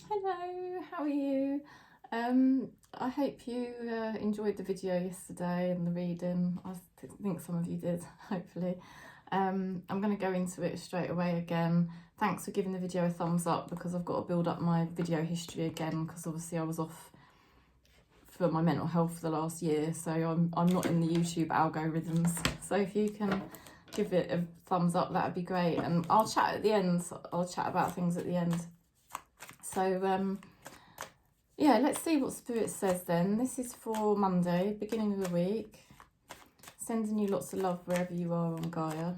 Hello, how are you? I hope you enjoyed the video yesterday and the reading. I think some of you did, hopefully. I'm going to go into it straight away again. Thanks for giving the video a thumbs up, because I've got to build up my video history again, because obviously I was off for my mental health for the last year, so I'm not in the YouTube algorithms. So if you can give it a thumbs up, that would be great. And I'll chat at the end. I'll chat about things at the end. So yeah, let's see what Spirit says then. This is for Monday, beginning of the week. Sending you lots of love wherever you are on Gaia.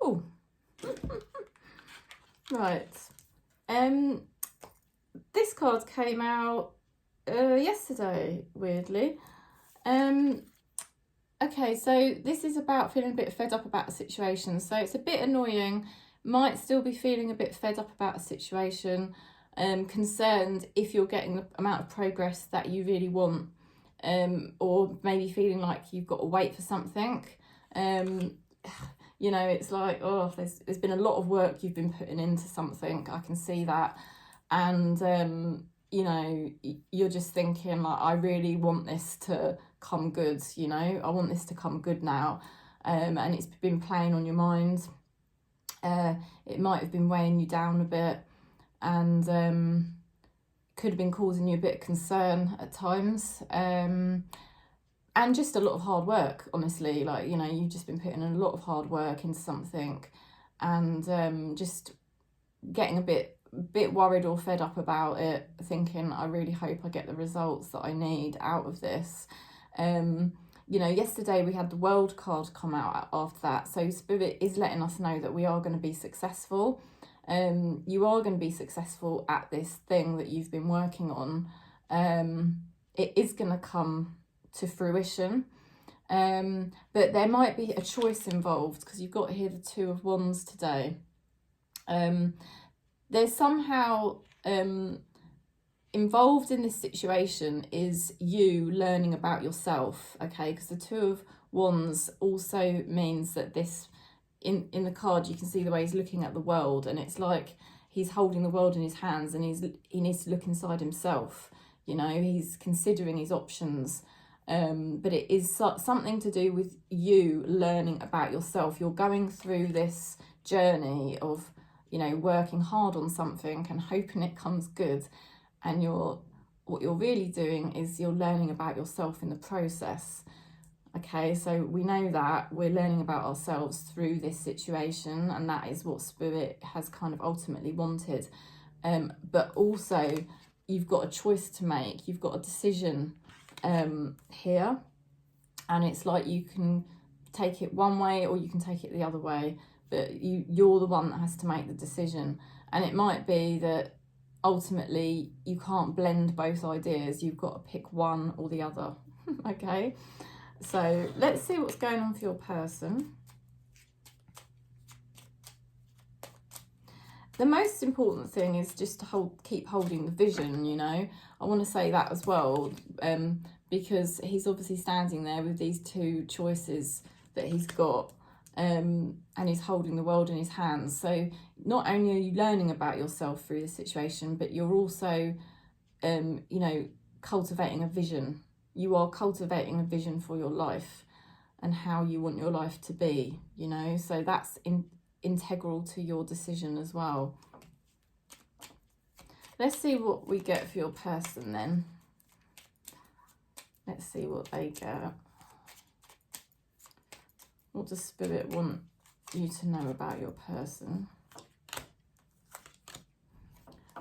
Oh, right. This card came out yesterday, weirdly. Okay, so this is about feeling a bit fed up about a situation. So it's a bit annoying. Might still be feeling a bit fed up about a situation. Concerned if you're getting the amount of progress that you really want, or maybe feeling like you've got to wait for something. You know, it's like, oh, there's been a lot of work you've been putting into something. I can see that. And, you know, you're just thinking, like, I really want this to come good, you know. I want this to come good now. And it's been playing on your mind. It might have been weighing you down a bit, and could have been causing you a bit of concern at times, and just a lot of hard work, honestly. Like, you know, you've just been putting in a lot of hard work into something, and just getting a bit worried or fed up about it, thinking, I really hope I get the results that I need out of this. You know, yesterday we had the World card come out after that. So Spirit is letting us know that we are going to be successful. You are going to be successful at this thing that you've been working on. It is going to come to fruition. But there might be a choice involved, because you've got here the Two of Wands today. There's somehow... involved in this situation is you learning about yourself, okay? Because the Two of Wands also means that this, in the card, you can see the way he's looking at the world, and it's like he's holding the world in his hands, and he needs to look inside himself. You know, he's considering his options, but it is something to do with you learning about yourself. You're going through this journey of, you know, working hard on something and hoping it comes good. And what you're really doing is you're learning about yourself in the process. Okay, so we know that we're learning about ourselves through this situation, and that is what Spirit has kind of ultimately wanted. But also, you've got a choice to make. You've got a decision here, and it's like you can take it one way or you can take it the other way, but you're the one that has to make the decision. And it might be that ultimately you can't blend both ideas. You've got to pick one or the other. Okay, so let's see what's going on for your person. The most important thing is just to keep holding the vision, you know. I want to say that as well, because he's obviously standing there with these two choices that he's got, and he's holding the world in his hands. So not only are you learning about yourself through this situation, but you're also, you know, cultivating a vision. You are cultivating a vision for your life and how you want your life to be, you know. So that's integral to your decision as well. Let's see what we get for your person then. Let's see what they get. What does Spirit want you to know about your person?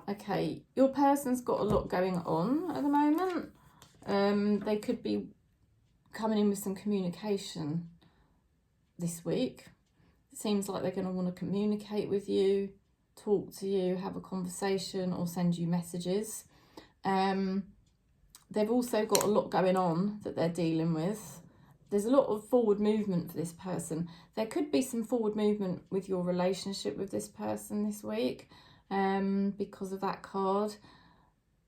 Okay, your person's got a lot going on at the moment. They could be coming in with some communication this week. It seems like they're going to want to communicate with you, talk to you, have a conversation, or send you messages. They've also got a lot going on that they're dealing with. There's a lot of forward movement for this person. There could be some forward movement with your relationship with this person this week, because of that card.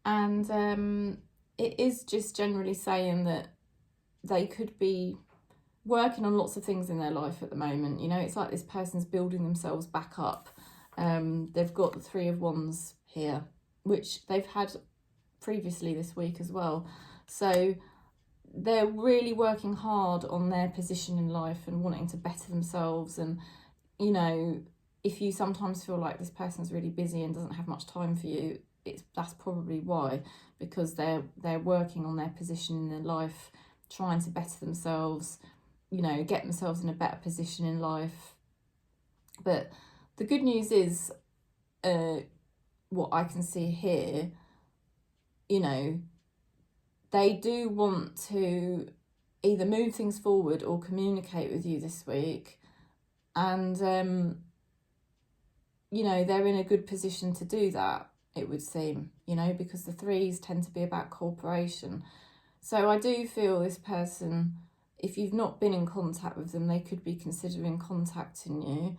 And it is just generally saying that they could be working on lots of things in their life at the moment. You know, it's like this person's building themselves back up. They've got the Three of Wands here, which they've had previously this week as well. So they're really working hard on their position in life and wanting to better themselves. And, you know, if you sometimes feel like this person's really busy and doesn't have much time for you, that's probably why, because they're working on their position in their life, trying to better themselves, you know, get themselves in a better position in life. But the good news is, what I can see here, you know, they do want to either move things forward or communicate with you this week. And, you know, they're in a good position to do that, it would seem, you know, because the 3s tend to be about cooperation. So I do feel this person, if you've not been in contact with them, they could be considering contacting you.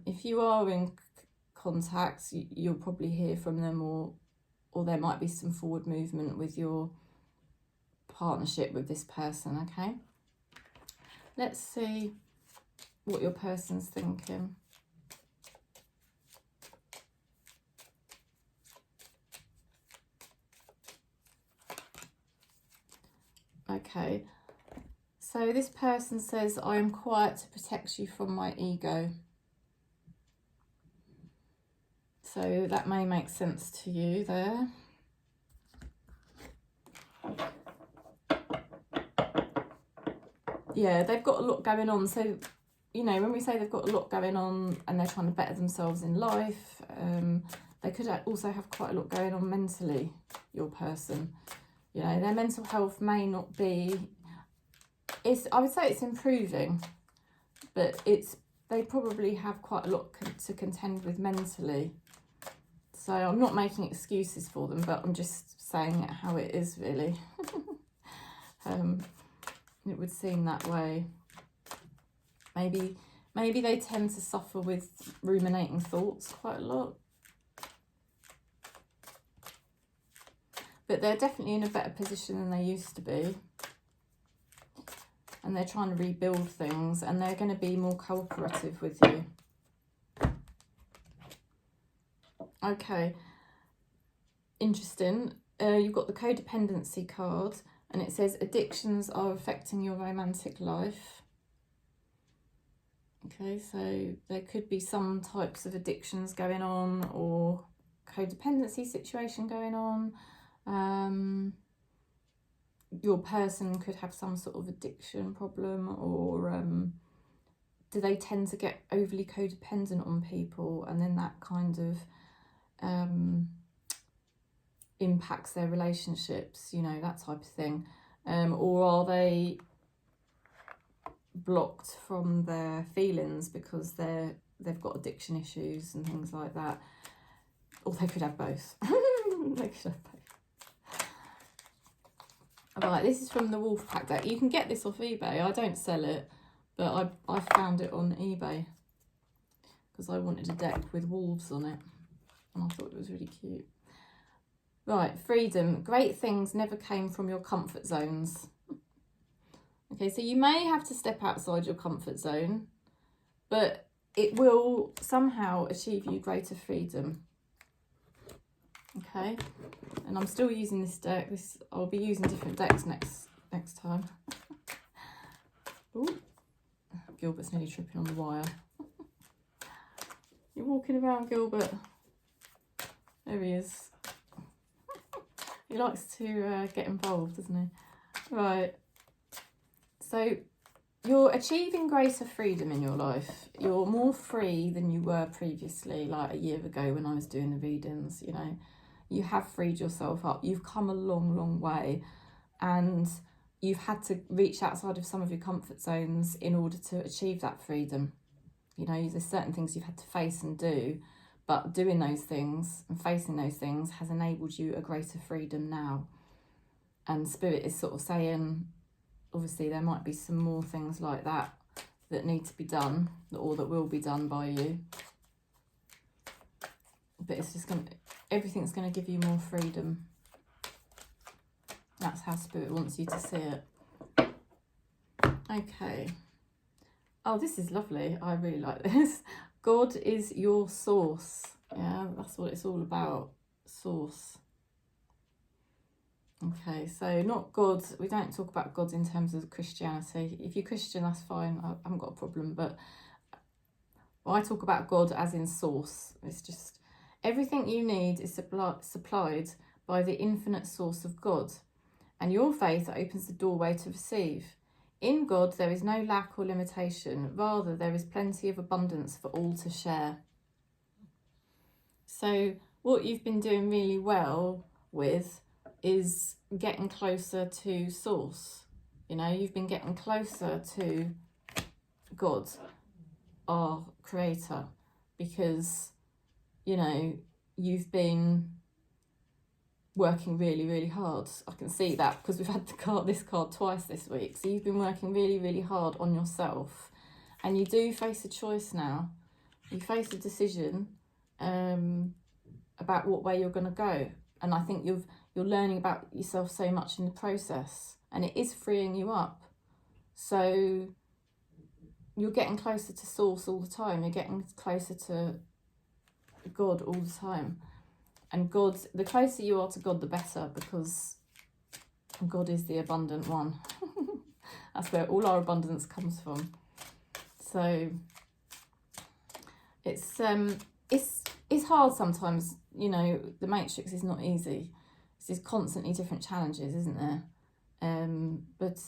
If you are in contact, you'll probably hear from them, or there might be some forward movement with your partnership with this person, okay? Let's see what your person's thinking. Okay, so this person says, I am quiet to protect you from my ego. So that may make sense to you there. Yeah, they've got a lot going on. So, you know, when we say they've got a lot going on and they're trying to better themselves in life, they could also have quite a lot going on mentally, your person. You know, their mental health may not be, I would say it's improving, but they probably have quite a lot to contend with mentally. So I'm not making excuses for them, but I'm just saying it how it is, really. It would seem that way. Maybe they tend to suffer with ruminating thoughts quite a lot. But they're definitely in a better position than they used to be. And they're trying to rebuild things, and they're going to be more cooperative with you. Okay. Interesting. You've got the codependency card, and it says addictions are affecting your romantic life. Okay, so there could be some types of addictions going on, or codependency situation going on. Your person could have some sort of addiction problem, or do they tend to get overly codependent on people, and then that kind of impacts their relationships, you know, that type of thing. Or are they blocked from their feelings because they've got addiction issues and things like that? Or they could have both. They could have both. Right, this is from the Wolfpack deck. You can get this off eBay. I don't sell it, but I found it on eBay because I wanted a deck with wolves on it, and I thought it was really cute. Right, freedom. Great things never came from your comfort zones. Okay, so you may have to step outside your comfort zone, but it will somehow achieve you greater freedom. Okay, and I'm still using this deck. I'll be using different decks next time. Ooh, Gilbert's nearly tripping on the wire. You're walking around, Gilbert. There he is. He likes to get involved, doesn't he? Right. So you're achieving greater freedom in your life. You're more free than you were previously, like a year ago when I was doing the readings, you know. You have freed yourself up. You've come a long, long way, and you've had to reach outside of some of your comfort zones in order to achieve that freedom. You know, there's certain things you've had to face and do, but doing those things and facing those things has enabled you a greater freedom now. And Spirit is sort of saying, obviously there might be some more things like that need to be done, or that will be done by you. But it's just everything's going to give you more freedom. That's how Spirit wants you to see it. Okay. Oh, this is lovely. I really like this. God is your source. Yeah, that's what it's all about. Source. Okay, so not God. We don't talk about God in terms of Christianity. If you're Christian, that's fine. I haven't got a problem. But I talk about God as in source. It's just everything you need is supplied by the infinite source of God, and your faith opens the doorway to receive. In God, there is no lack or limitation. Rather, there is plenty of abundance for all to share. So, what you've been doing really well with is getting closer to source. You know, you've been getting closer to God, our creator, because, you know, you've been working really, really hard. I can see that because we've had this card twice this week. So you've been working really, really hard on yourself, and you do face a choice now. You face a decision about what way you're going to go, and I think you're learning about yourself so much in the process, and it is freeing you up. So you're getting closer to source all the time. You're getting closer to God all the time. And God, the closer you are to God, the better, because God is the abundant one. That's where all our abundance comes from. So it's hard sometimes, you know, the matrix is not easy. There's constantly different challenges, isn't there? But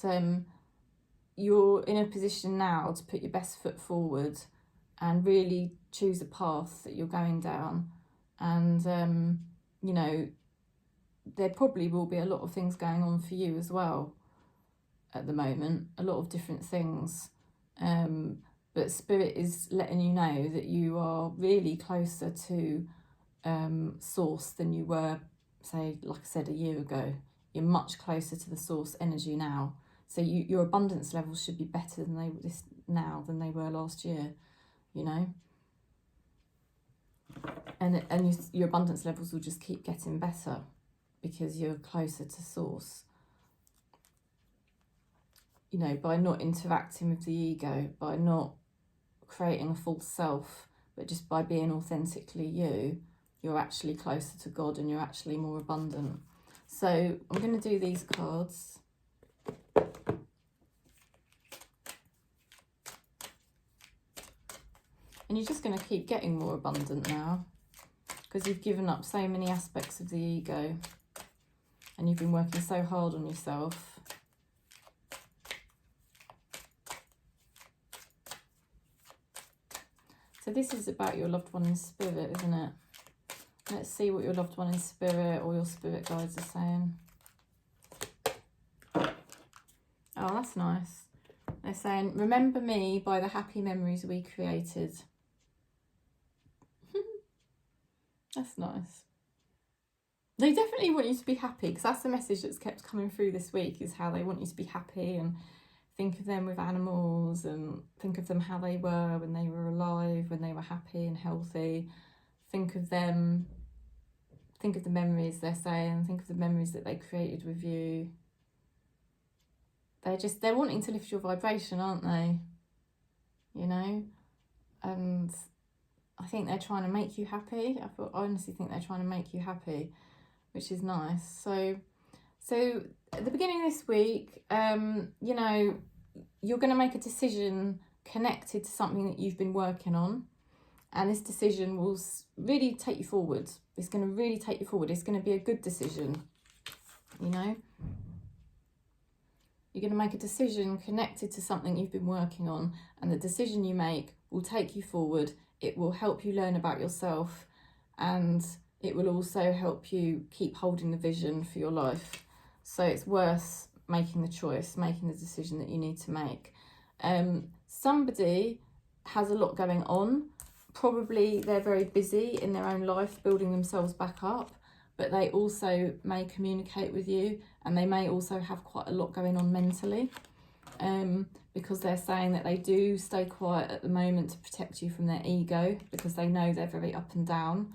you're in a position now to put your best foot forward and really choose a path that you're going down. And, you know, there probably will be a lot of things going on for you as well at the moment, a lot of different things. But Spirit is letting you know that you are really closer to source than you were, say, like I said, a year ago. You're much closer to the source energy now. So your abundance levels should be better than they were last year, you know. And your abundance levels will just keep getting better because you're closer to source. You know, by not interacting with the ego, by not creating a false self, but just by being authentically you, you're actually closer to God and you're actually more abundant. So I'm going to do these cards. And you're just going to keep getting more abundant now, because you've given up so many aspects of the ego and you've been working so hard on yourself. So this is about your loved one in spirit, isn't it? Let's see what your loved one in spirit or your spirit guides are saying. Oh, that's nice. They're saying, remember me by the happy memories we created. That's nice. They definitely want you to be happy, because that's the message that's kept coming through this week, is how they want you to be happy and think of them with animals and think of them how they were when they were alive, when they were happy and healthy. Think of them, think of the memories they're saying, think of the memories that they created with you. They're wanting to lift your vibration, aren't they? You know? And I think they're trying to make you happy. I honestly think they're trying to make you happy, which is nice. So at the beginning of this week, you know, you're going to make a decision connected to something that you've been working on. And this decision will really take you forward. It's going to really take you forward. It's going to be a good decision, you know. You're going to make a decision connected to something you've been working on. And the decision you make will take you forward. It will help you learn about yourself. And it will also help you keep holding the vision for your life. So it's worth making the choice, making the decision that you need to make. Somebody has a lot going on. Probably they're very busy in their own life, building themselves back up, but they also may communicate with you, and they may also have quite a lot going on mentally, because they're saying that they do stay quiet at the moment to protect you from their ego, because they know they're very up and down.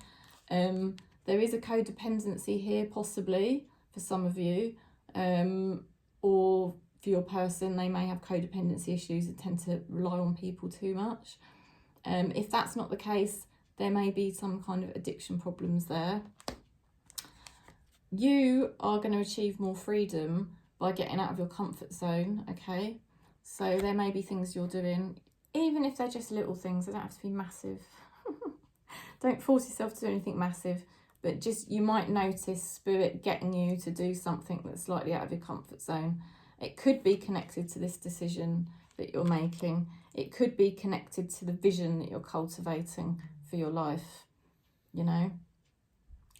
There is a codependency here, possibly, for some of you, or for your person, they may have codependency issues that tend to rely on people too much. If that's not the case, There may be some kind of addiction problems there. You are going to achieve more freedom by getting out of your comfort zone, okay? So there may be things you're doing, even if they're just little things, they don't have to be massive. Don't force yourself to do anything massive, but just you might notice spirit getting you to do something that's slightly out of your comfort zone. It could be connected to this decision that you're making. It could be connected to the vision that you're cultivating for your life, you know.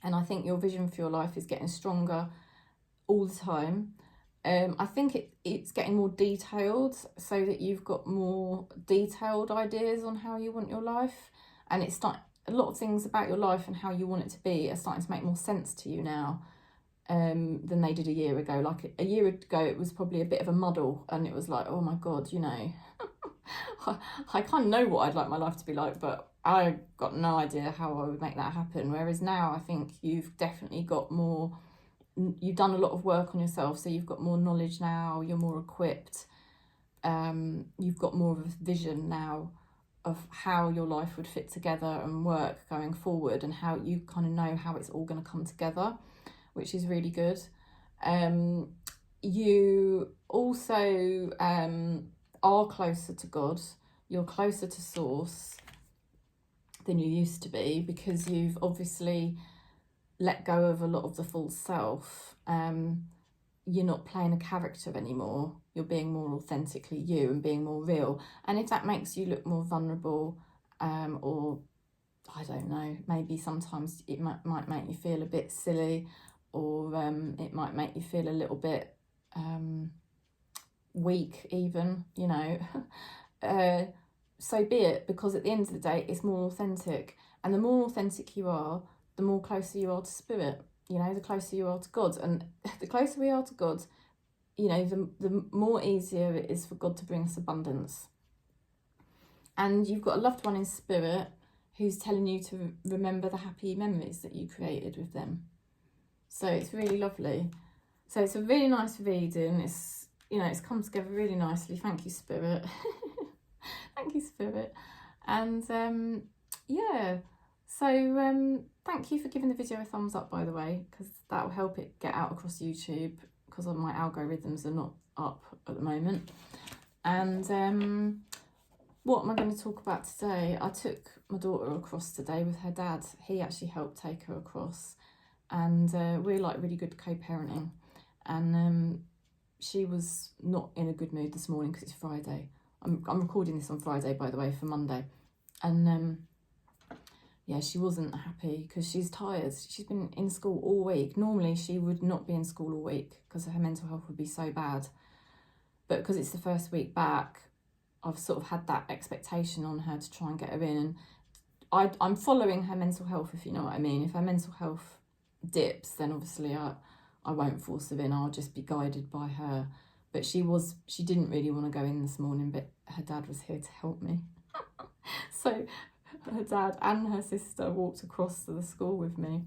And I think your vision for your life is getting stronger all the time. I think it's getting more detailed, so that you've got more detailed ideas on how you want your life. And it's not a lot of things about your life and how you want it to be are starting to make more sense to you now than they did a year ago. Like a year ago, it was probably a bit of a muddle, and it was like, oh my God, you know, I kind of know what I'd like my life to be like, but I got no idea how I would make that happen. Whereas now I think you've definitely got more, you've done a lot of work on yourself, so you've got more knowledge now, you're more equipped, you've got more of a vision now of how your life would fit together and work going forward, and how you kind of know how it's all going to come together, which is really good. You also are closer to God, you're closer to source than you used to be, because you've obviously let go of a lot of the false self. You're not playing a character anymore, you're being more authentically you and being more real. And if that makes you look more vulnerable, or I don't know, maybe sometimes it might make you feel a bit silly, or it might make you feel a little bit weak even, you know, so be it, because at the end of the day it's more authentic. And the more authentic you are, the more closer you are to spirit, you know, the closer you are to God. And the closer we are to God, you know, the more easier it is for God to bring us abundance. And you've got a loved one in spirit who's telling you to remember the happy memories that you created with them. So it's really lovely. So it's a really nice reading. It's, you know, it's come together really nicely. Thank you, Spirit. Thank you, Spirit. And yeah, so thank you for giving the video a thumbs up, by the way, because that will help it get out across YouTube, because my algorithms are not up at the moment. And what am I going to talk about today? I took my daughter across today with her dad. He actually helped take her across, and we're like really good co-parenting. And she was not in a good mood this morning because it's Friday. I'm recording this on Friday, by the way, for Monday. And yeah, she wasn't happy because she's tired. She's been in school all week. Normally she would not be in school all week because her mental health would be so bad. But because it's the first week back, I've sort of had that expectation on her to try and get her in. And I'm following her mental health, if you know what I mean. If her mental health dips, then obviously I won't force her in. I'll just be guided by her. But she didn't really want to go in this morning, but her dad was here to help me. So her dad and her sister walked across to the school with me.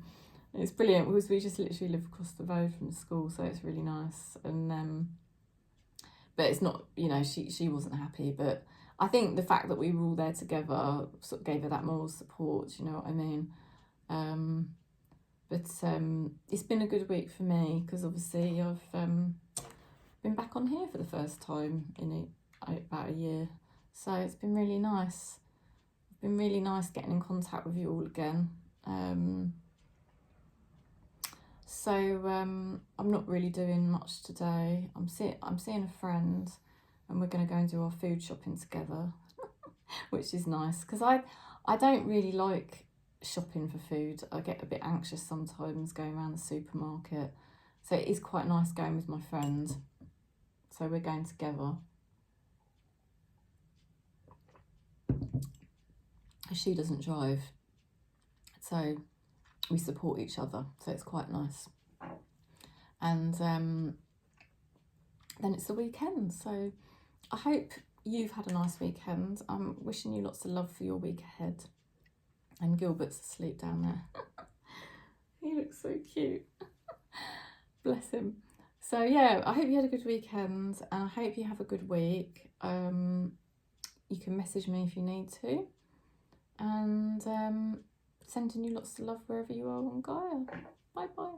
It's brilliant because we just literally live across the road from the school, so it's really nice. And but it's not, you know, she wasn't happy, but I think the fact that we were all there together sort of gave her that moral support, you know what I mean? But it's been a good week for me because obviously I've been back on here for the first time in about a year, so it's been really nice. It's been really nice getting in contact with you all again. So I'm not really doing much today. I'm seeing a friend, and we're going to go and do our food shopping together, which is nice because I don't really like shopping for food. I get a bit anxious sometimes going around the supermarket, so it is quite nice going with my friend. So we're going together. She doesn't drive, so we support each other, so it's quite nice. And then it's the weekend, so I hope you've had a nice weekend. I'm wishing you lots of love for your week ahead. And Gilbert's asleep down there. He looks so cute. Bless him. So yeah, I hope you had a good weekend, and I hope you have a good week. You can message me if you need to. And Sending you lots of love wherever you are on Gaia. Bye bye.